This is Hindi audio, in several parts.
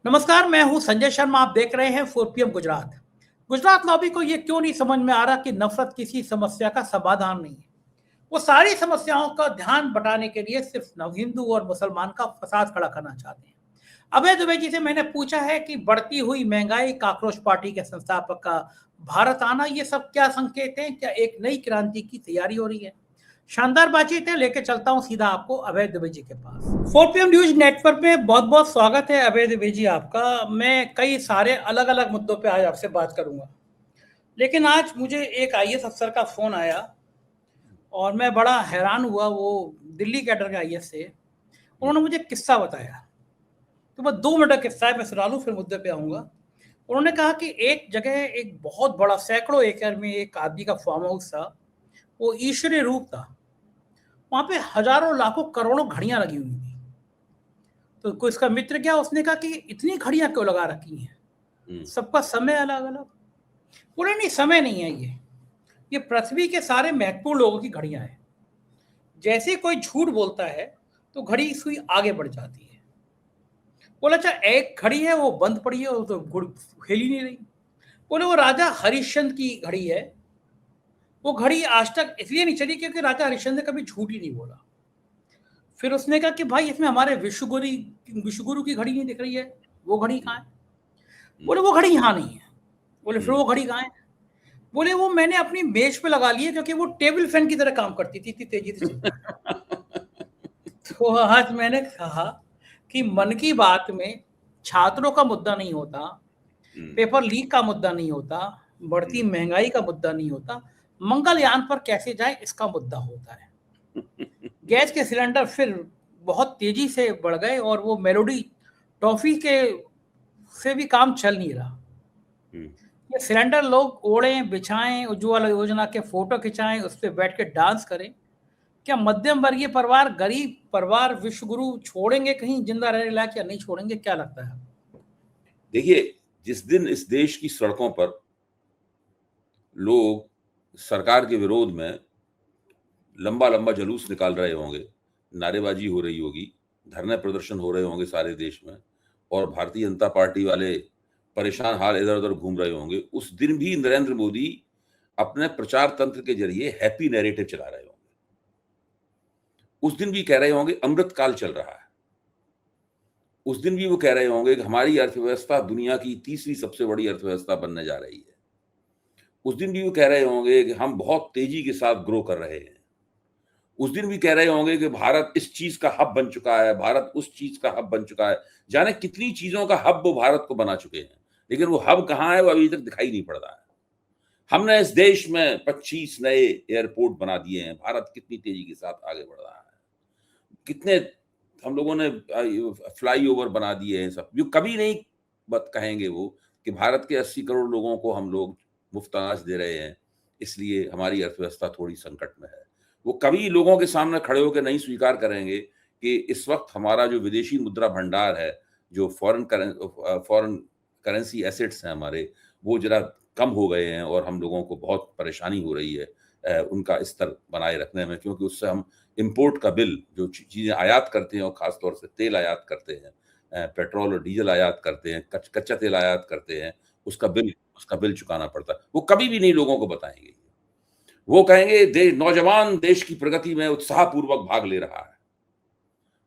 नमस्कार, मैं हूं संजय शर्मा। आप देख रहे हैं 4 PM गुजरात। गुजरात लॉबी को ये क्यों नहीं समझ में आ रहा कि नफरत किसी समस्या का समाधान नहीं है। वो सारी समस्याओं का ध्यान बटाने के लिए सिर्फ नव हिंदू और मुसलमान का फसाद खड़ा करना चाहते हैं। अभय दुबे जी से मैंने पूछा है कि बढ़ती हुई महंगाई, काकरोच पार्टी के संस्थापक का भारत आना, ये सब क्या संकेत हैं? क्या एक नई क्रांति की तैयारी हो रही है? शानदार बातचीत है, लेके चलता हूं सीधा आपको अभय दुबे जी के पास। 4 PM न्यूज नेटवर्क में बहुत बहुत स्वागत है अभय दुबे जी आपका। मैं कई सारे अलग अलग मुद्दों पे आज आपसे बात करूंगा, लेकिन आज मुझे एक IAS अफसर का फोन आया और मैं बड़ा हैरान हुआ। वो दिल्ली कैडर के IAS से। उन्होंने मुझे किस्सा बताया, तो बस 2 मिनट का किस्सा है, मैं सुना लूं फिर मुद्दे पे आऊंगा। उन्होंने कहा कि एक जगह एक बहुत बड़ा सैकड़ों एकड़ में एक आदमी का फार्म हाउस था। वो ईश्वरीय रूप था। वहां पे हजारों लाखों करोड़ों घड़ियां लगी हुई थी। तो कोई इसका मित्र क्या, उसने कहा कि इतनी घड़ियां क्यों लगा रखी हैं? सबका समय अलग अलग। बोले नहीं, समय नहीं है ये पृथ्वी के सारे महत्वपूर्ण लोगों की घड़ियां हैं। जैसे कोई झूठ बोलता है तो घड़ी सुई आगे बढ़ जाती है। बोला अच्छा, एक घड़ी है वो बंद पड़ी है, वो तो हिल ही नहीं रही। बोले वो राजा हरिश्चंद्र की घड़ी है। वो घड़ी आज तक इसलिए नहीं चली क्योंकि राजा हरिश्चंद्र ने कभी झूठ ही नहीं बोला। फिर उसने कहा कि भाई, इसमें हमारे विश्वगुरु की घड़ी नहीं दिख रही है, वो घड़ी कहाँ है? बोले वो घड़ी यहाँ नहीं है। बोले फिर वो घड़ी कहाँ है? बोले वो मैंने अपनी मेज पे लगा ली है क्योंकि वो टेबल फैन की तरह काम करती थी, इतनी तेजी से चलती है। तो आज मैंने कहा कि मन की बात में छात्रों का मुद्दा नहीं होता, पेपर लीक का मुद्दा नहीं होता, बढ़ती महंगाई का मुद्दा नहीं होता, मंगलयान पर कैसे जाए इसका मुद्दा होता है। गैस के सिलेंडर फिर बहुत तेजी से बढ़ गए और वो मेलोडी टॉफी के से भी काम चल नहीं रहा। ये सिलेंडर लोग ओढ़ें, बिछाएं, उज्ज्वला योजना के फोटो खिंचाएं, उस पर बैठ के डांस करें। क्या मध्यम वर्गीय परिवार, गरीब परिवार विश्वगुरु छोड़ेंगे कहीं जिंदा रहने लायक या नहीं छोड़ेंगे? क्या लगता है? देखिए, जिस दिन इस देश की सड़कों पर लोग सरकार के विरोध में लंबा लंबा जुलूस निकाल रहे होंगे, नारेबाजी हो रही होगी, धरने प्रदर्शन हो रहे होंगे सारे देश में, और भारतीय जनता पार्टी वाले परेशान हाल इधर उधर घूम रहे होंगे, उस दिन भी नरेंद्र मोदी अपने प्रचार तंत्र के जरिए हैप्पी नैरेटिव चला रहे होंगे। उस दिन भी कह रहे होंगे अमृत काल चल रहा है। उस दिन भी वो कह रहे होंगे कि हमारी अर्थव्यवस्था दुनिया की तीसरी सबसे बड़ी अर्थव्यवस्था बनने जा रही है। उस दिन भी वो कह रहे होंगे कि हम बहुत तेजी के साथ ग्रो कर रहे हैं। उस दिन भी कह रहे होंगे कि भारत इस चीज का हब बन चुका है, भारत उस चीज का हब बन चुका है। जाने कितनी चीजों का हब वो भारत को बना चुके हैं, लेकिन वो हब कहाँ है वो अभी तक दिखाई नहीं पड़ रहा है। हमने इस देश में 25 नए एयरपोर्ट बना दिए हैं। भारत कितनी तेजी के साथ आगे बढ़ रहा है। कितने हम लोगों ने फ्लाईओवर बना दिए हैं। सब जो कभी नहीं बात कहेंगे वो कि भारत के 80 करोड़ लोगों को हम लोग मुफ्त अनाज दे रहे हैं, इसलिए हमारी अर्थव्यवस्था थोड़ी संकट में है। वो कभी लोगों के सामने खड़े होकर नहीं स्वीकार करेंगे कि इस वक्त हमारा जो विदेशी मुद्रा भंडार है, जो फॉरेन करेंसी एसेट्स हैं हमारे, वो जरा कम हो गए हैं और हम लोगों को बहुत परेशानी हो रही है उनका स्तर बनाए रखने में, क्योंकि उससे हम इम्पोर्ट का बिल, जो चीज़ें आयात करते हैं और ख़ास तौर से तेल आयात करते हैं, पेट्रोल और डीजल आयात करते हैं, कच्चा तेल आयात करते हैं, उसका बिल चुकाना पड़ता है। वो कभी भी नहीं लोगों को बताएंगे। वो कहेंगे नौजवान देश की प्रगति में उत्साहपूर्वक भाग ले रहा है।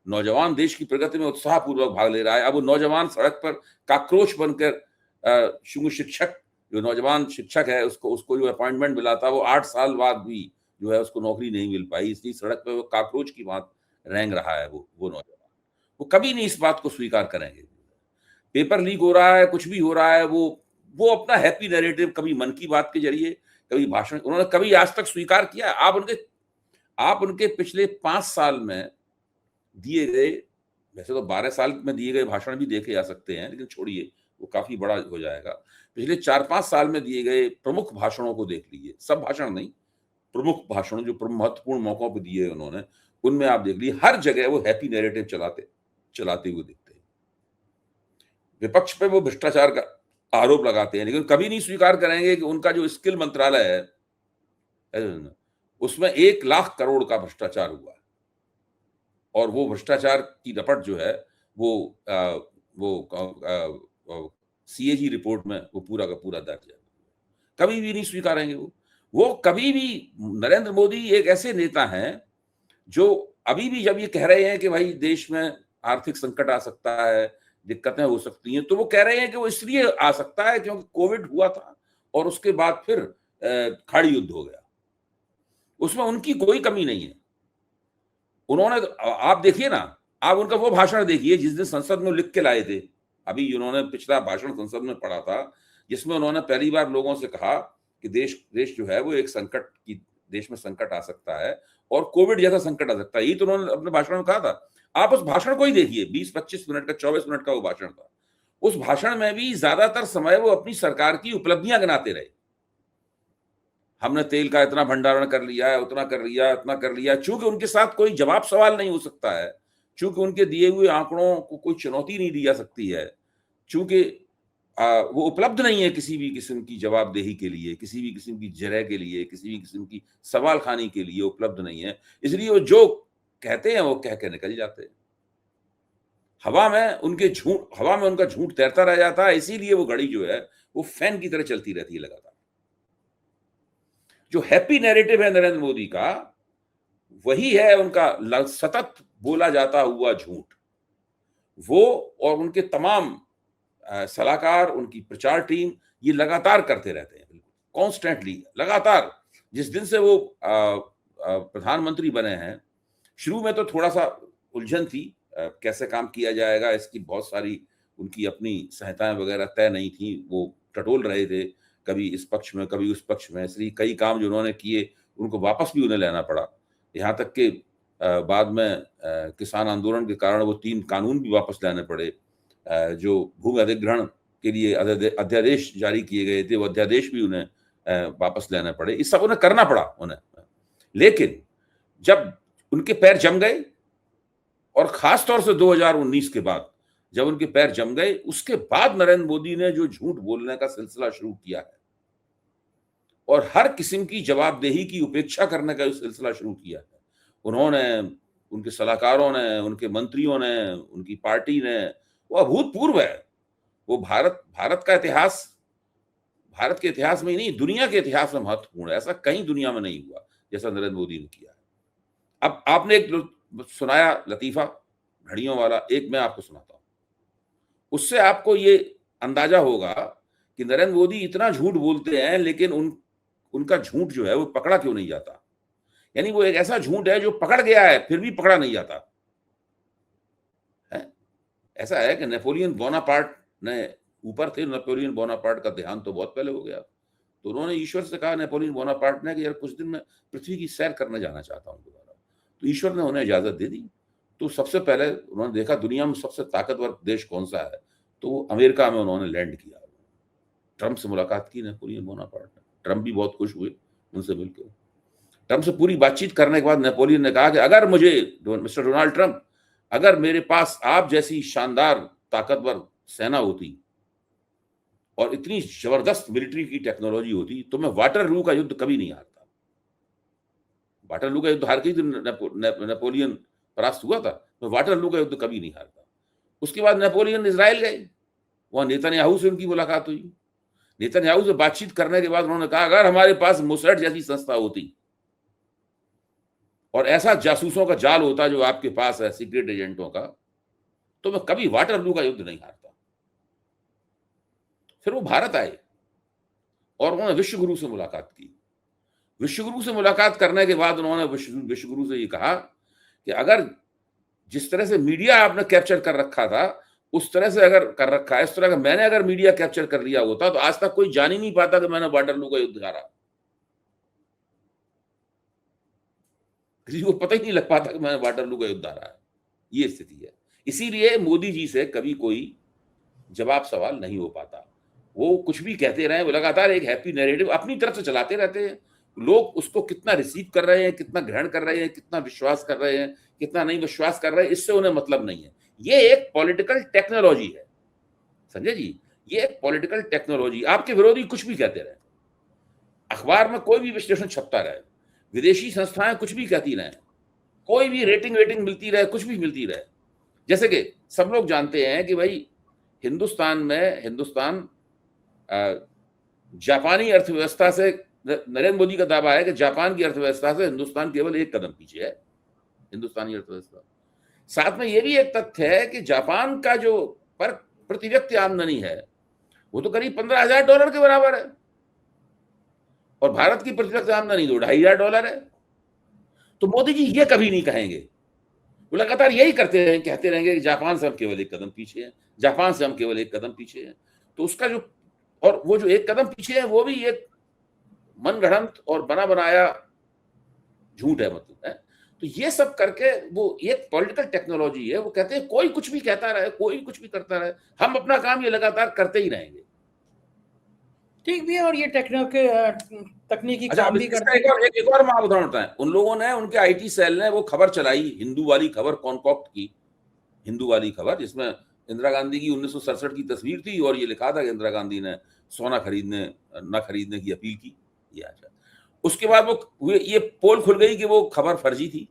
नौजवान देश की प्रगति में उत्साहपूर्वक भाग ले रहा है। अब वो नौजवान सड़क पर काक्रोच बनकर शिक्षक, जो नौजवान शिक्षक है, उसको जो अपॉइंटमेंट मिला था, वो 8 साल बाद भी जो है उसको नौकरी नहीं मिल पाई। इसलिए सड़क पे वो काक्रोच की बात रेंग रहा है। वो नौजवान, वो कभी नहीं इस बात को स्वीकार करेंगे। पेपर लीक हो रहा है, कुछ भी हो रहा है, वो अपना हैप्पी नैरेटिव कभी मन की बात के जरिए, कभी भाषण, उन्होंने कभी आज तक स्वीकार किया? आप उनके पिछले 5 साल में दिए गए, वैसे तो 12 साल में दिए गए भाषण भी देखे जा सकते हैं, लेकिन छोड़िए, वो काफी बड़ा हो जाएगा। पिछले 4-5 साल में दिए गए प्रमुख भाषणों को देख लीजिए। सब भाषण नहीं, प्रमुख भाषण जो महत्वपूर्ण मौकों पर दिए उन्होंने, उनमें आप देख लीजिए हर जगह वो हैप्पी नैरेटिव चलाते हुए दिखते हैं। विपक्ष पे वो भ्रष्टाचार का आरोप लगाते हैं, लेकिन कभी नहीं स्वीकार करेंगे कि उनका जो स्किल मंत्रालय है उसमें 1 लाख करोड़ का भ्रष्टाचार हुआ, और वो भ्रष्टाचार की रपट जो है वो वो सीएजी रिपोर्ट में वो पूरा का पूरा दर्ज है। कभी भी नहीं स्वीकारेंगे वो कभी भी। नरेंद्र मोदी एक ऐसे नेता हैं जो अभी भी जब ये कह रहे हैं कि भाई देश में आर्थिक संकट आ सकता है, दिक्कतें हो सकती हैं, तो वो कह रहे हैं कि वो इसलिए आ सकता है क्योंकि कोविड हुआ था और उसके बाद फिर खाड़ी युद्ध हो गया। उसमें उनकी कोई कमी नहीं है। उन्होंने, आप देखिए ना, आप उनका वो भाषण देखिए जिस दिन संसद में लिख के लाए थे। अभी उन्होंने पिछला भाषण संसद में पढ़ा था जिसमें उन्होंने पहली बार लोगों से कहा कि देश जो है वो एक संकट की, देश में संकट आ सकता है और कोविड जैसा संकट आ सकता है। यही तो उन्होंने अपने भाषण में कहा था। आप उस भाषण को ही देखिए, 20-25 मिनट का, 24 मिनट का वो भाषण था। उस भाषण में भी ज्यादातर समय वो अपनी सरकार की उपलब्धियां गिनाते रहे। हमने तेल का इतना भंडारण कर लिया है, उतना कर लिया, इतना कर लिया। चूंकि उनके साथ कोई जवाब सवाल नहीं हो सकता है, चूंकि उनके दिए हुए आंकड़ों को कोई चुनौती नहीं दी जा सकती है, चूंकि वो उपलब्ध नहीं है किसी भी किस्म की जवाबदेही के लिए, किसी भी किस्म की जरह के लिए, किसी भी किस्म की सवाल खानी के लिए उपलब्ध नहीं है, इसलिए वो जो कहते हैं वो कह के निकल जाते हैं। हवा में उनका झूठ तैरता रह जाता है। इसीलिए वो घड़ी जो है वो फैन की तरह चलती रहती है लगातार। जो हैप्पी नैरेटिव है नरेंद्र मोदी का, वही है उनका सतत बोला जाता हुआ झूठ। वो और उनके तमाम सलाहकार, उनकी प्रचार टीम ये लगातार करते रहते हैं, बिल्कुल कॉन्स्टेंटली, लगातार। जिस दिन से वो प्रधानमंत्री बने हैं, शुरू में तो थोड़ा सा उलझन थी, कैसे काम किया जाएगा इसकी बहुत सारी उनकी अपनी संहिताएं वगैरह तय नहीं थी। वो टटोल रहे थे, कभी इस पक्ष में कभी उस पक्ष में, इसलिए कई काम जो उन्होंने किए उनको वापस भी उन्हें लेना पड़ा। यहाँ तक कि बाद में किसान आंदोलन के कारण वो 3 कानून भी वापस लाने पड़े। जो भूमि अधिग्रहण के लिए अध्यादेश जारी किए गए थे, वो अध्यादेश भी उन्हें वापस लेने पड़े। इस सब उन्हें करना पड़ा उन्हें। लेकिन जब उनके पैर जम गए, और खास तौर से 2019 के बाद जब उनके पैर जम गए, उसके बाद नरेंद्र मोदी ने जो झूठ बोलने का सिलसिला शुरू किया है और हर किस्म की जवाबदेही की उपेक्षा करने का जो सिलसिला शुरू किया है, उन्होंने, उनके सलाहकारों ने, उनके मंत्रियों ने, उनकी पार्टी ने, वो अभूतपूर्व है। वो भारत का इतिहास, भारत के इतिहास में ही नहीं, दुनिया के इतिहास में महत्वपूर्ण है। ऐसा कहीं दुनिया में नहीं हुआ जैसा नरेंद्र मोदी ने किया है। अब आपने एक सुनाया लतीफा घड़ियों वाला, एक मैं आपको सुनाता हूं। उससे आपको ये अंदाजा होगा कि नरेंद्र मोदी इतना झूठ बोलते हैं, लेकिन उनका झूठ जो है वो पकड़ा क्यों नहीं जाता। यानी वो एक ऐसा झूठ है जो पकड़ गया है फिर भी पकड़ा नहीं जाता है। ऐसा है कि नेपोलियन बोनापार्ट ने, ऊपर थे नेपोलियन बोनापार्ट का देहांत तो बहुत पहले हो गया, तो उन्होंने ईश्वर से कहा, नेपोलियन बोनापार्ट ने, कि यार कुछ दिन में पृथ्वी की सैर करने जाना चाहता हूं दोबारा। तो ईश्वर ने उन्हें इजाजत दे दी। तो सबसे पहले उन्होंने देखा दुनिया में सबसे ताकतवर देश कौन सा है, तो अमेरिका में उन्होंने लैंड किया। ट्रंप से मुलाकात की नेपोलियन बोनापार्ट ने। ट्रंप भी बहुत खुश हुए उनसे मिलकर। ट्रंप से पूरी बातचीत करने के बाद नेपोलियन ने कहा कि अगर मुझे, मिस्टर डोनाल्ड ट्रंप, अगर मेरे पास आप जैसी शानदार ताकतवर सेना होती और इतनी जबरदस्त मिलिट्री की टेक्नोलॉजी होती, तो मैं वाटरलू का युद्ध कभी नहीं हारता। वाटरलू का युद्ध हार के तो नेपोलियन परास्त हुआ था, मैं वाटरलू का युद्ध कभी नहीं हारता। उसके बाद नेपोलियन इजराइल गए, वहां नेतन्याहू से उनकी मुलाकात हुई। नेतन्याहू से बातचीत करने के बाद उन्होंने कहा, अगर हमारे पास मोसैड जैसी संस्था होती और ऐसा जासूसों का जाल होता जो आपके पास है, सीक्रेट एजेंटों का, तो मैं कभी वाटरलू का युद्ध नहीं हारता। फिर वो भारत आए और उन्होंने विश्वगुरु से मुलाकात की। विश्वगुरु से मुलाकात करने के बाद उन्होंने विश्वगुरु से ये कहा कि अगर जिस तरह से मीडिया आपने कैप्चर कर रखा था, उस तरह से अगर कर रखा है, इस तरह का मैंने अगर मीडिया कैप्चर कर लिया होता, तो आज तक कोई जान ही नहीं पाता कि मैंने वाटरलू का युद्ध हारा। किसी को पता ही नहीं लग पाता कि मैंने वाटरलू का युद्ध हारा है। ये स्थिति है। इसीलिए मोदी जी से कभी कोई जवाब सवाल नहीं हो पाता। वो कुछ भी कहते रहे, वो लगातार एक हैप्पी नैरेटिव अपनी तरफ से चलाते रहते हैं। लोग उसको कितना रिसीव कर रहे हैं, कितना ग्रहण कर रहे हैं, कितना विश्वास कर रहे हैं, कितना नहीं विश्वास कर रहे हैं, इससे उन्हें मतलब नहीं है। ये एक पॉलिटिकल टेक्नोलॉजी है संजय जी, ये एक पॉलिटिकल टेक्नोलॉजी। आपके विरोधी कुछ भी कहते रहे, अखबार में कोई भी विश्लेषण छपता रहे, विदेशी संस्थाएं कुछ भी कहती रहे, कोई भी रेटिंग मिलती रहे, कुछ भी मिलती रहे। जैसे कि सब लोग जानते हैं कि भाई हिंदुस्तान जापानी अर्थव्यवस्था से, नरेंद्र मोदी का दावा है कि जापान की अर्थव्यवस्था से हिंदुस्तान केवल एक कदम पीछे है, हिंदुस्तानी अर्थव्यवस्था। साथ में यह भी एक तथ्य है कि जापान का जो पर प्रति व्यक्ति आमदनी है वो तो करीब $15,000 के बराबर है, और भारत की प्रति व्यक्ति आमदनी तो $2,500 है। तो मोदी जी ये कभी नहीं कहेंगे, वो लगातार यही कहते रहेंगे कि जापान से हम केवल एक कदम पीछे हैं, जापान से हम केवल एक कदम पीछे हैं। तो उसका जो, और वो जो एक कदम पीछे है वो भी एक मनगढ़ंत और बना बनाया झूठ है, मतलब है। तो ये सब करके वो एक पॉलिटिकल टेक्नोलॉजी है, वो कहते हैं कोई कुछ भी कहता रहे, कोई कुछ भी करता रहे, हम अपना काम ये लगातार करते ही रहेंगे। ठीक भी है, और ये तकनीकी अच्छा, काम भी करते हैं। एक और मैं उदाहरण बताएं, उन लोगों ने, उनके आईटी सेल ने वो खबर चलाई, हिंदू वाली खबर, कॉन्कॉक्ट की हिंदू वाली खबर, जिसमें इंदिरा गांधी की 1967 की तस्वीर थी और ये लिखा था कि इंदिरा गांधी ने सोना न खरीदने की अपील की। ये अच्छा, उसके बाद वो ये पोल खुल गई कि वो खबर फर्जी थी।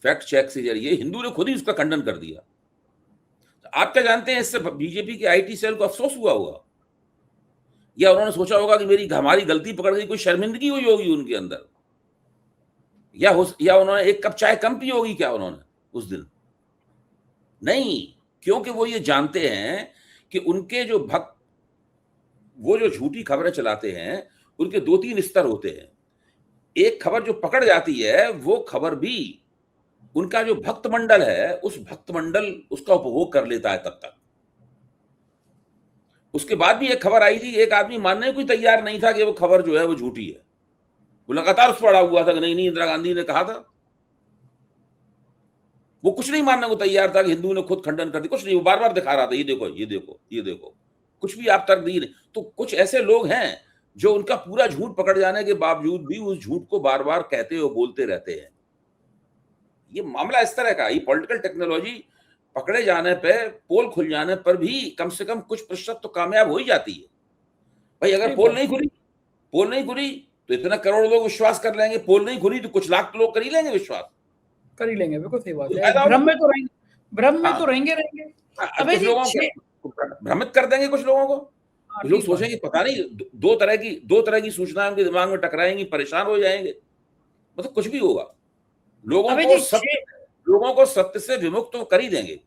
फैक्ट चेक से जरिए हिंदू ने खुद ही उसका खंडन कर दिया। आप क्या जानते हैं, इससे बीजेपी के आईटी सेल को अफसोस हुआ होगा, या उन्होंने सोचा होगा कि हमारी गलती पकड़ गई, कोई शर्मिंदगी हुई होगी उनके अंदर, या उन्होंने एक कप चाय कम पी होगी क्या उन्होंने उस दिन? नहीं, क्योंकि वो ये जानते हैं कि उनके जो भक्त, वो जो झूठी खबरें चलाते हैं, उनके 2-3 स्तर होते हैं। एक खबर जो पकड़ जाती है, वो खबर भी उनका जो भक्त मंडल है, उस भक्त मंडल उसका उपभोग कर लेता है तब तक। उसके बाद भी एक खबर आई थी, एक आदमी मानने को तैयार नहीं था कि वो खबर जो है वो झूठी है, वो लगातार उस पर अड़ा हुआ था कि नहीं इंदिरा गांधी ने कहा था। वो कुछ नहीं मानने को तैयार था कि हिंदू ने खुद खंडन कर दिया, कुछ नहीं, वो बार बार दिखा रहा था, ये देखो ये देखो ये देखो, कुछ भी आप तर्क दिए नहीं। तो कुछ ऐसे लोग हैं जो उनका पूरा झूठ पकड़ जाने के बावजूद भी उस झूठ को बार बार कहते और बोलते रहते हैं। ये मामला इस तरह का, ये पॉलिटिकल टेक्नोलॉजी पकड़े जाने पे, पोल खुल जाने पर भी कम से कम कुछ प्रतिशत तो कामयाब हो ही जाती है। भाई अगर पोल नहीं खुली तो इतना करोड़ लोग विश्वास कर लेंगे, पोल नहीं खुली तो कुछ लाख लोग कर ही लेंगे विश्वास, कर ही लेंगे। बिल्कुल सही बात है, भ्रम में तो रहेंगे। अबे कुछ लोगों को भ्रमित कर देंगे, कुछ लोगों को लोग सोचेंगे पता नहीं, दो तरह की सूचनाएं उनके दिमाग में टकराएंगी, परेशान हो जाएंगे, मतलब कुछ भी होगा। लोगों को सत्य से विमुक्त तो कर ही देंगे।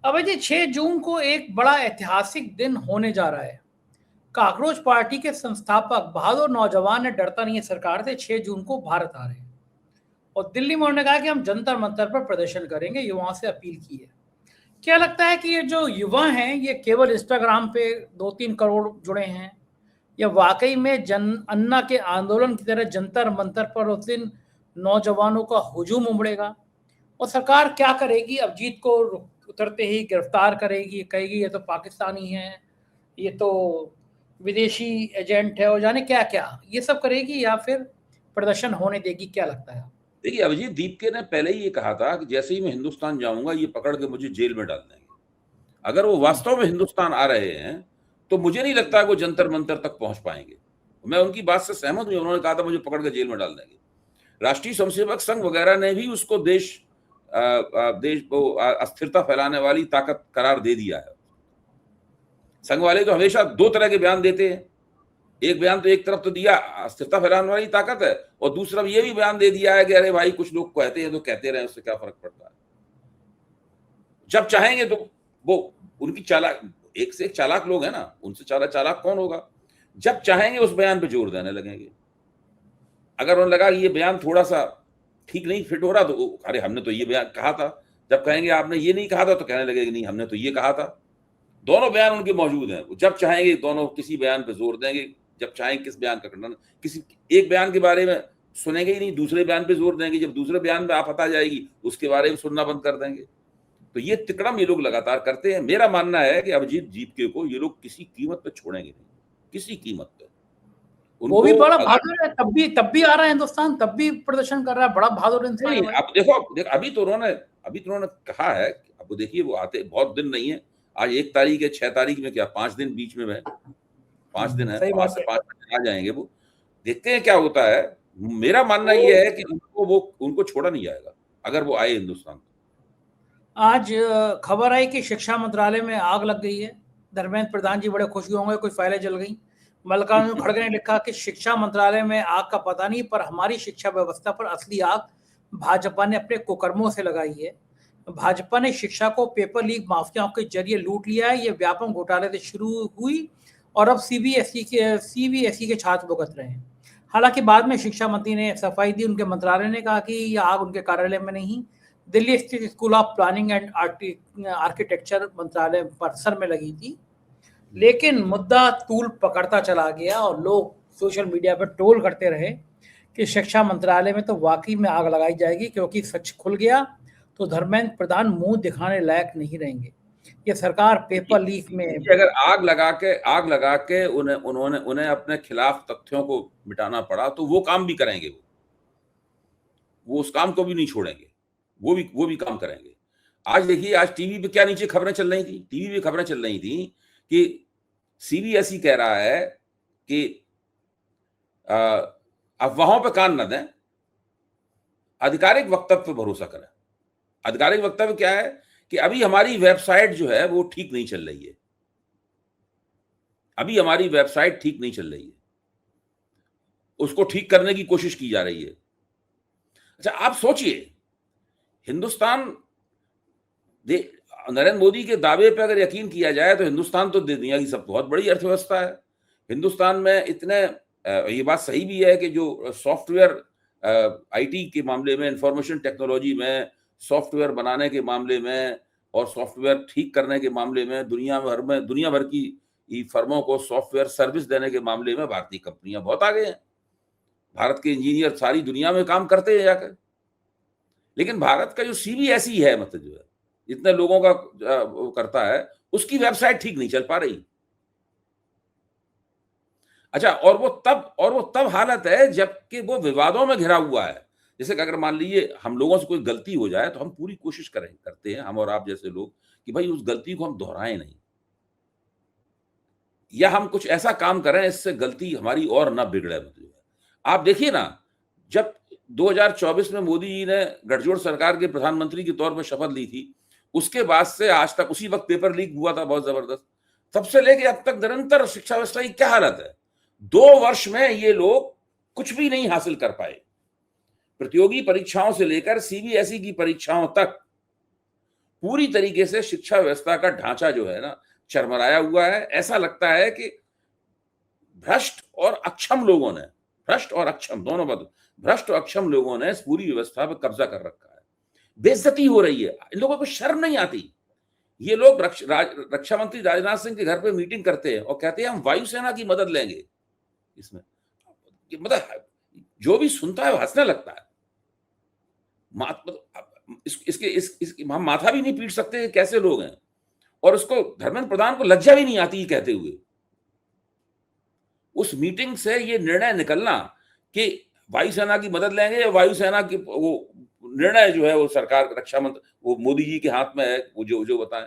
अब जी 6 जून को एक बड़ा ऐतिहासिक दिन होने जा रहा है। काकरोच पार्टी के संस्थापक बहादुर नौजवान ने डरता नहीं है सरकार से 6 जून को भारत आ रहे हैं, और दिल्ली में उन्होंने कहा कि हम जंतर मंतर पर प्रदर्शन करेंगे, युवाओं से अपील की है। क्या लगता है कि ये जो युवा हैं ये केवल इंस्टाग्राम पे 2-3 करोड़ जुड़े हैं, या वाकई में जन अन्ना के आंदोलन की तरह जंतर मंतर पर उस दिन नौजवानों का हुजूम उमड़ेगा, और सरकार क्या करेगी? अभिजीत को उतरते ही गिरफ्तार करेगी, कहेगी ये तो पाकिस्तानी है, ये तो विदेशी एजेंट है, और जाने क्या क्या ये सब करेगी, या फिर प्रदर्शन होने देगी? क्या लगता है? देखिए, अभिजीत दीपके ने पहले ही ये कहा था कि जैसे ही मैं हिंदुस्तान जाऊंगा ये पकड़ के मुझे जेल में डाल देंगे। अगर वो वास्तव में हिंदुस्तान आ रहे हैं तो मुझे नहीं लगता वो जंतर मंतर तक पहुंच पाएंगे। मैं उनकी बात से सहमत हूं, उन्होंने कहा था मुझे पकड़ के जेल में डाल देंगे। राष्ट्रीय स्वयंसेवक संघ वगैरह ने भी उसको देश को अस्थिरता फैलाने वाली ताकत करार दे दिया है। संघ वाले तो हमेशा 2 तरह के बयान देते हैं, एक बयान तो एक तरफ तो दिया अस्थिरता फैलाने वाली ताकत है, और दूसरा ये भी बयान दे दिया है कि अरे भाई कुछ लोग कहते हैं तो कहते रहे, उससे क्या फर्क पड़ता है। जब चाहेंगे तो वो उनकी एक से एक चालाक लोग हैं ना, उनसे चालाक कौन होगा? जब चाहेंगे उस बयान पे जोर देने लगेंगे। अगर उन्हें लगा ये बयान थोड़ा सा ठीक नहीं फिट हो रहा तो अरे हमने तो ये बयान कहा था, जब कहेंगे आपने ये नहीं कहा था तो कहने लगेगा नहीं हमने तो ये कहा था। दोनों बयान उनके मौजूद हैं, जब चाहेंगे दोनों किसी बयान पे जोर देंगे, जब चाहेंगे किस बयान का खंडन, किसी एक बयान के बारे में सुनेंगे ही नहीं, दूसरे बयान पे जोर देंगे, जब दूसरे बयान में आफत आ जाएगी उसके बारे में सुनना बंद कर देंगे। तो ये तिकड़म ये लोग लगातार करते हैं। मेरा मानना है कि अभिजीत दीपके को ये लोग किसी कीमत पे छोड़ेंगे नहीं, किसी कीमत पे। वो भी बड़ा बहादुर है, तब भी आ रहा है हिंदुस्तान, तब भी प्रदर्शन कर रहा है, बड़ा बहादुर इंसान है। अब देखो अभी तो उन्होंने कहा है, अब देखिए वो आते बहुत दिन नहीं है, आज 1 तारीख है, 6 तारीख में क्या 5 दिन बीच में है, 5 दिन है, 5 से 5 आ जाएंगे। वो देखते हैं क्या होता है। मेरा मानना ये है कि उनको छोड़ा नहीं जाएगा अगर वो आए हिंदुस्तान। आज खबर आई कि शिक्षा मंत्रालय में आग लग गई है। धर्मेंद्र प्रधान जी बड़े खुश होंगे, कुछ फाइलें जल गई। मल्लिकार्जुन खड़गे ने लिखा कि शिक्षा मंत्रालय में आग का पता नहीं, पर हमारी शिक्षा व्यवस्था पर असली आग भाजपा ने अपने कुकर्मों से लगाई है। भाजपा ने शिक्षा को पेपर लीक माफियाओं के जरिए लूट लिया है। ये व्यापक घोटाले से शुरू हुई और अब सीबीएसई के छात्र भुगत रहे हैं। हालांकि बाद में शिक्षा मंत्री ने सफाई दी। उनके मंत्रालय ने कहा कि यह आग उनके कार्यालय में नहीं, दिल्ली स्थित school of planning and architecture मंत्रालय परिसर में लगी थी। लेकिन मुद्दा तूल पकड़ता चला गया और लोग सोशल मीडिया पर ट्रोल करते रहे कि शिक्षा मंत्रालय में तो वाकई में आग लगाई जाएगी, क्योंकि सच खुल गया तो धर्मेंद्र प्रधान मुंह दिखाने लायक नहीं रहेंगे। ये सरकार पेपर लीक में कि अगर आग लगा के उन्हें अपने खिलाफ तथ्यों को मिटाना पड़ा तो वो काम भी करेंगे। वो उस काम को भी नहीं छोड़ेंगे, वो भी काम करेंगे। आज देखिए, आज टीवी पे क्या नीचे खबरें चल रही थी, टीवी पे खबरें चल रही थी कि सीबीएसई कह रहा है कि अफवाहों पे कान न दें, आधिकारिक वक्तव्य पे भरोसा करें। आधिकारिक वक्तव्य क्या है कि अभी हमारी वेबसाइट जो है वो ठीक नहीं चल रही है, अभी हमारी वेबसाइट ठीक नहीं चल रही है, उसको ठीक करने की कोशिश की जा रही है। अच्छा, आप सोचिए, हिंदुस्तान नरेंद्र मोदी के दावे पे अगर यकीन किया जाए तो हिंदुस्तान तो दुनिया की सब बहुत बड़ी अर्थव्यवस्था है। हिंदुस्तान में इतने ये बात सही भी है कि जो सॉफ्टवेयर आईटी के मामले में, इंफॉर्मेशन टेक्नोलॉजी में, सॉफ्टवेयर बनाने के मामले में और सॉफ्टवेयर ठीक करने के मामले में दुनिया भर की फर्मों को सॉफ्टवेयर सर्विस देने के मामले में भारतीय कंपनियां बहुत आगे हैं। भारत के इंजीनियर सारी दुनिया में काम करते हैं जाकर। लेकिन भारत का जो सीबीएसई है, मतलब जो है जितने लोगों का करता है, उसकी वेबसाइट ठीक नहीं चल पा रही। अच्छा, और वो तब हालत है जबकि वो विवादों में घिरा हुआ है। जैसे कि अगर मान लीजिए हम लोगों से कोई गलती हो जाए तो हम पूरी कोशिश करते हैं, हम और आप जैसे लोग, कि भाई उस गलती को हम दोहराएं नहीं, या हम कुछ ऐसा काम करें इससे गलती हमारी और ना बिगड़े। मतलब आप देखिए ना, जब 2024 में मोदी जी ने गठजोड़ सरकार के प्रधानमंत्री के तौर पर शपथ ली थी, उसके बाद से आज तक, उसी वक्त पेपर लीक हुआ था बहुत जबरदस्त, तब से लेके अब तक निरंतर शिक्षा व्यवस्था की क्या हालत है। 2 वर्ष में ये लोग कुछ भी नहीं हासिल कर पाए। प्रतियोगी परीक्षाओं से लेकर सीबीएसई की परीक्षाओं तक पूरी तरीके से शिक्षा व्यवस्था का ढांचा जो है ना, चरमराया हुआ है। ऐसा लगता है कि भ्रष्ट और अक्षम लोगों ने, भ्रष्ट और अक्षम दोनों बात, भ्रष्ट और अक्षम लोगों ने इस पूरी व्यवस्था पर कब्जा कर रखा है। बेइज्जती हो रही है, इन लोगों को शर्म नहीं आती। ये लोग रक्षा मंत्री राजनाथ सिंह के घर पे मीटिंग करते हैं और कहते हैं हम वायुसेना की मदद लेंगे इसमें। मतलब जो भी सुनता है हंसने लगता है। हम माथा भी नहीं पीट सकते, कैसे लोग हैं। और उसको धर्मेंद्र प्रधान को लज्जा भी नहीं आती कहते हुए। उस मीटिंग से ये निर्णय निकलना कि वायुसेना की मदद लेंगे, या वायुसेना की वो निर्णय जो है वो सरकार, रक्षा मंत्री, वो मोदी जी के हाथ में है, वो जो बताएं।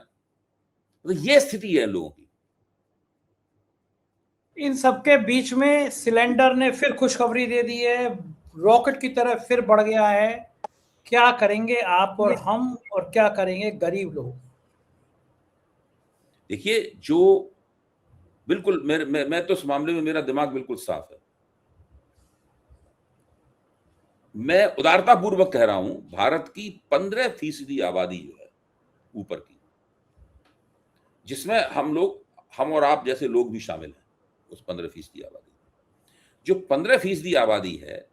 तो ये स्थिति है लोगों की। इन सबके बीच में सिलेंडर ने फिर खुशखबरी दे दी है, रॉकेट की तरह फिर बढ़ गया है। क्या करेंगे आप और हम, और क्या करेंगे गरीब लोग? देखिए, जो बिल्कुल मैं तो इस मामले में मेरा दिमाग बिल्कुल साफ है। मैं उदारता पूर्वक कह रहा हूं, भारत की 15% आबादी जो है ऊपर की, जिसमें हम और आप जैसे लोग भी शामिल हैं, उस 15% आबादी, जो 15% आबादी है,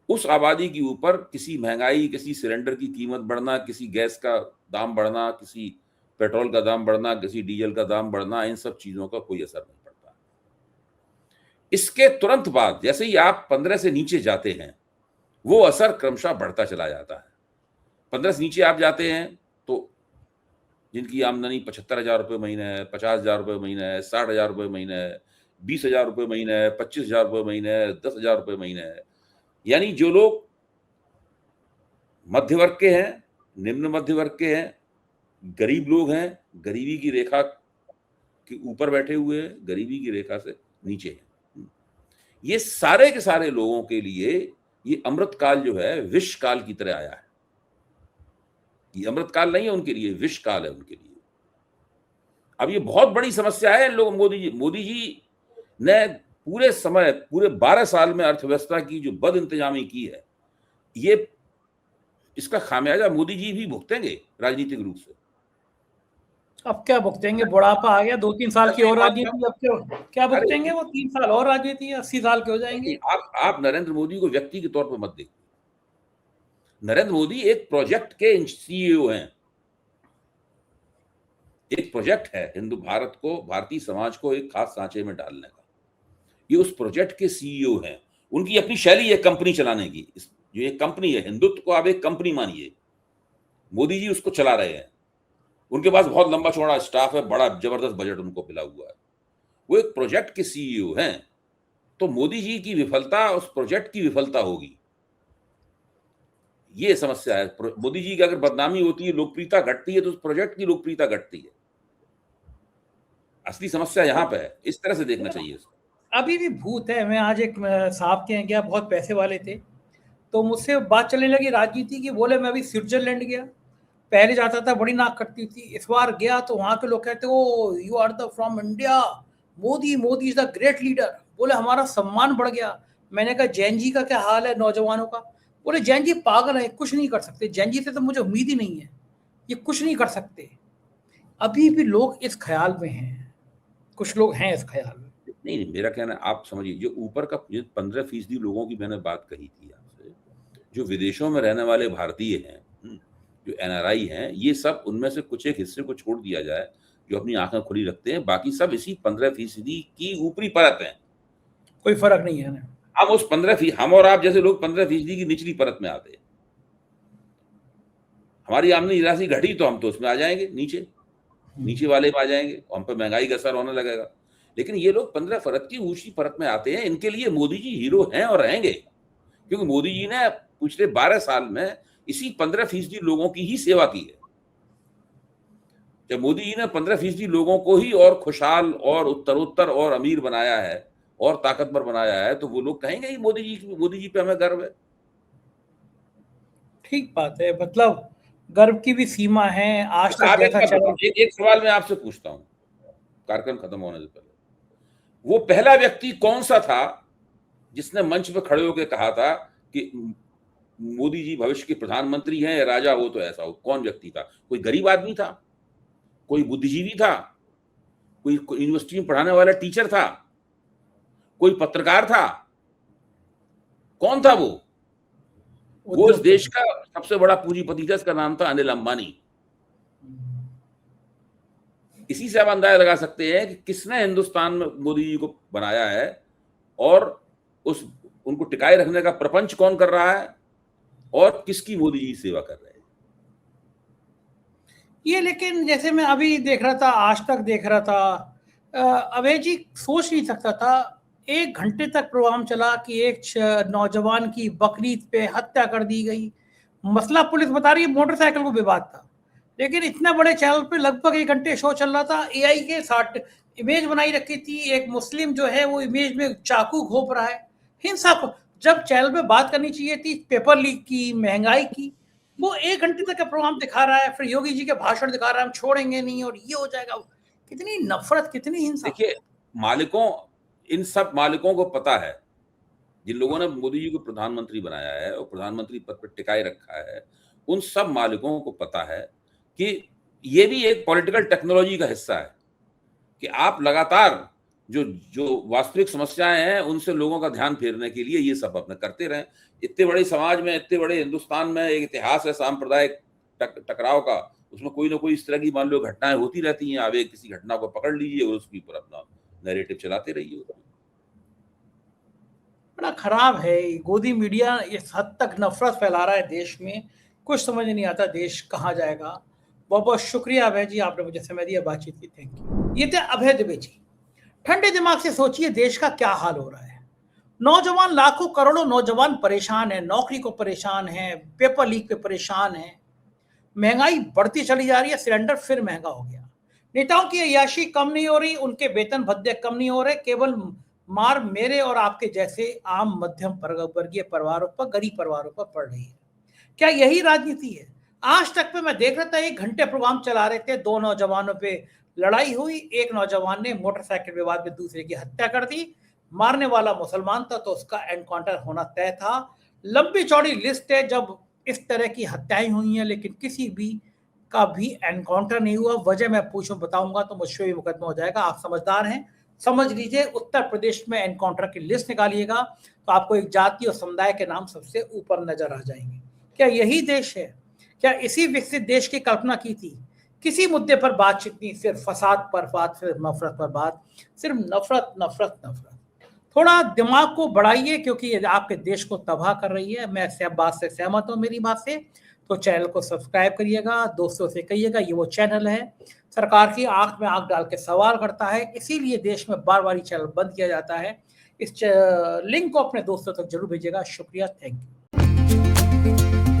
उस आबादी के ऊपर किसी महंगाई, किसी सिलेंडर की कीमत बढ़ना, किसी गैस का दाम बढ़ना, किसी पेट्रोल का दाम बढ़ना, किसी डीजल का दाम बढ़ना, इन सब चीजों का कोई असर नहीं पड़ता। इसके तुरंत बाद जैसे ही आप 15 से नीचे जाते हैं, वो असर क्रमशः बढ़ता चला जाता है। 15 से नीचे आप जाते हैं तो जिनकी आमदनी 75,000 रुपये महीने है, 50,000 रुपये महीने है, 60,000 रुपये महीने है, 20,000 रुपये महीने है, 25,000 रुपये महीने है, 10,000 रुपये महीने है, यानी जो लोग मध्य वर्ग के हैं, निम्न मध्य वर्ग के हैं, गरीब लोग हैं, गरीबी की रेखा के ऊपर बैठे हुए हैं, गरीबी की रेखा से नीचे हैं, ये सारे के सारे लोगों के लिए ये अमृत काल जो है विष काल की तरह आया है। ये अमृत काल नहीं है उनके लिए, विष काल है उनके लिए। अब ये बहुत बड़ी समस्या है लोग। मोदी जी ने पूरे समय, पूरे 12 साल में अर्थव्यवस्था की जो बद इंतजामी की है, ये इसका खामियाजा मोदी जी भी भुगतेंगे राजनीतिक रूप से। अब क्या भुगतेंगे? बुढ़ापा आ गया, 2-3 साल की और राजनीति, अब क्या भुगतेंगे? वो 3 साल और राजनीति, 80 साल के हो जाएंगे। आप नरेंद्र मोदी को व्यक्ति के तौर पर मत देखिए। नरेंद्र मोदी एक प्रोजेक्ट के सीईओ हैं। एक प्रोजेक्ट है हिंदू भारत को, भारतीय समाज को एक खास सांचे में डालने का। ये उस प्रोजेक्ट के सीईओ हैं। उनकी अपनी शैली है कंपनी चलाने की। जो ये कंपनी है, हिंदुत्व को आप एक कंपनी मानिए, मोदी जी उसको चला रहे हैं। उनके पास बहुत लंबा चौड़ा स्टाफ है, बड़ा जबरदस्त बजट उनको मिला हुआ है। वो एक प्रोजेक्ट के सीईओ हैं। तो मोदी जी की विफलता उस प्रोजेक्ट की विफलता होगी, ये समस्या है। मोदी जी की अगर बदनामी होती है, लोकप्रियता घटती है, तो उस प्रोजेक्ट की लोकप्रियता घटती है। असली समस्या यहाँ पे है। इस तरह से देखना चाहिए इसको। अभी भी भूत है। मैं आज एक साहब के यहाँ गया, बहुत पैसे वाले थे, तो मुझसे बात चलने लगी राजनीति की। बोले मैं अभी स्विट्जरलैंड गया, पहले जाता था बड़ी नाक कटती थी, इस बार गया तो वहाँ के लोग कहते oh you are the from India, Modi is the great leader. बोले हमारा सम्मान बढ़ गया। मैंने कहा जैन जी का क्या हाल है, नौजवानों का? बोले जैन जी पागल है, कुछ नहीं कर सकते, जैन जी से तो मुझे उम्मीद ही नहीं है, ये कुछ नहीं कर सकते। अभी भी लोग इस ख्याल में हैं, कुछ लोग हैं इस ख्याल में। नहीं, मेरा कहना है, आप समझिए, जो ऊपर का 15% लोगों की मैंने बात कही थी आपसे, जो विदेशों में रहने वाले भारतीय हैं, जो एनआरआई हैं, ये सब, उनमें से कुछ एक हिस्से को छोड़ दिया जाए जो अपनी आंखें खुली रखते हैं, बाकी सब इसी 15% की ऊपरी परत हैं। कोई फर्क नहीं है ना। हम उस 15%, हम और आप जैसे लोग 15% की निचली परत में आते हैं। हमारी आमदनी राशि घटी तो हम तो उसमें आ जाएंगे, नीचे वाले में आ जाएंगे, हम पे महंगाई का असर होने लगेगा। लेकिन ये लोग 15 परत की ऊंची परत में आते हैं। इनके लिए मोदी जी हीरो हैं और रहेंगे, क्योंकि मोदी जी ने पिछले 12 साल में इसी 15% लोगों की ही सेवा की है। जब मोदी जी ने 15% लोगों को ही और खुशहाल और उत्तरोत्तर और अमीर बनाया है और ताकतवर बनाया है, तो वो लोग कहेंगे ही मोदी जी पे हमें गर्व है। ठीक बात है, मतलब गर्व की भी सीमा है। आज तक जैसा चला, एक सवाल मैं आपसे पूछता हूँ कार्यक्रम खत्म होने से पहले, वो पहला व्यक्ति कौन सा था जिसने मंच पे खड़े होकर कहा था कि मोदी जी भविष्य के प्रधानमंत्री हैं या राजा हो तो ऐसा हो? कौन व्यक्ति था? कोई गरीब आदमी था, कोई बुद्धिजीवी था, कोई यूनिवर्सिटी में पढ़ाने वाला टीचर था, कोई पत्रकार था? कौन था वो? वो इस देश का सबसे बड़ा पूंजीपति था, इसका नाम था अनिल अंबानी। इसी से आप अंदाजा लगा सकते हैं कि किसने हिंदुस्तान में मोदी जी को बनाया है और उनको टिकाए रखने का प्रपंच कौन कर रहा है और किसकी मोदी जी सेवा कर रहे हैं। ये लेकिन जैसे मैं अभी देख रहा था, आज तक देख रहा था, अभय जी सोच नहीं सकता था। 1 घंटे तक प्रोग्राम चला कि एक नौजवान की बकरीद पे हत्या कर दी गई। मसला पुलिस बता रही है मोटरसाइकिल को विवाद था, लेकिन इतने बड़े चैनल पे लगभग 1 घंटे शो चल रहा था। एआई के साथ इमेज बनाई रखी थी, एक मुस्लिम जो है वो इमेज में चाकू घोंप रहा है। हिंसा को जब चैनल पे बात करनी चाहिए थी पेपर लीक की, महंगाई की, वो 1 घंटे तक का प्रोग्राम दिखा रहा है। फिर योगी जी के भाषण दिखा रहा है, हम छोड़ेंगे नहीं और ये हो जाएगा। कितनी नफरत, कितनी हिंसा। देखिए, इन सब मालिकों को पता है, जिन लोगों ने मोदी जी को प्रधानमंत्री बनाया है और प्रधानमंत्री पद पर टिकाए रखा है, उन सब मालिकों को पता है कि ये भी एक पॉलिटिकल टेक्नोलॉजी का हिस्सा है कि आप लगातार जो वास्तविक समस्याएं हैं उनसे लोगों का ध्यान फेरने के लिए ये सब अपने करते रहें। इतने बड़े समाज में, इतने बड़े हिंदुस्तान में एक इतिहास है सांप्रदायिक टकराव का, उसमें कोई ना कोई इस तरह की मान लो घटनाएं होती रहती हैं। आप एक किसी घटना को पकड़ लीजिए और उसके ऊपर अपना नैरेटिव चलाते रहिए। बड़ा खराब है गोदी मीडिया, इस हद तक नफरत फैला रहा है देश में, कुछ समझ नहीं आता देश कहाँ जाएगा। बहुत बहुत शुक्रिया अभय जी, आपने मुझे समय दिया, बातचीत की, थैंक यू। ये थे अभय दुबे जी। ठंडे दिमाग से सोचिए देश का क्या हाल हो रहा है। नौजवान, लाखों करोड़ों नौजवान परेशान हैं, नौकरी को परेशान हैं, पेपर लीक पे परेशान हैं, महंगाई बढ़ती चली जा रही है, सिलेंडर फिर महंगा हो गया। नेताओं की अय्याशी कम नहीं हो रही, उनके वेतन भत्ते कम नहीं हो रहे, केवल मार मेरे और आपके जैसे आम मध्यम वर्गीय परिवारों पर, गरीब परिवारों पर पड़ रही है। क्या यही राजनीति है? आज तक पे मैं देख रहा था, 1 घंटे प्रोग्राम चला रहे थे, 2 नौजवानों पे लड़ाई हुई, एक नौजवान ने मोटरसाइकिल विवाद में दूसरे की हत्या कर दी, मारने वाला मुसलमान था तो उसका एनकाउंटर होना तय था। लंबी चौड़ी लिस्ट है जब इस तरह की हत्याएं हुई हैं, लेकिन किसी भी का भी एनकाउंटर नहीं हुआ। वजह मैं पूछूं बताऊंगा तो मुझ पे भी मुकदमा हो जाएगा। आप समझदार हैं, समझ लीजिए, उत्तर प्रदेश में एनकाउंटर की लिस्ट निकालिएगा तो आपको एक जाति और समुदाय के नाम सबसे ऊपर नजर आ जाएंगे। क्या यही देश है? क्या इसी विकसित देश की कल्पना की थी? किसी मुद्दे पर बातचीत नहीं, सिर्फ फसाद पर बात, सिर्फ नफरत पर बात, सिर्फ नफरत नफरत नफरत। थोड़ा दिमाग को बढ़ाइए क्योंकि ये आपके देश को तबाह कर रही है। मैं बात से सहमत हूँ, मेरी बात से। तो चैनल को सब्सक्राइब करिएगा, दोस्तों से कहिएगा, ये वो चैनल है सरकार की आंख में आंख डाल के सवाल करता है, इसीलिए देश में बार बार ये चैनल बंद किया जाता है। इस लिंक को अपने दोस्तों तक जरूर भेजिएगा। शुक्रिया, थैंक यू।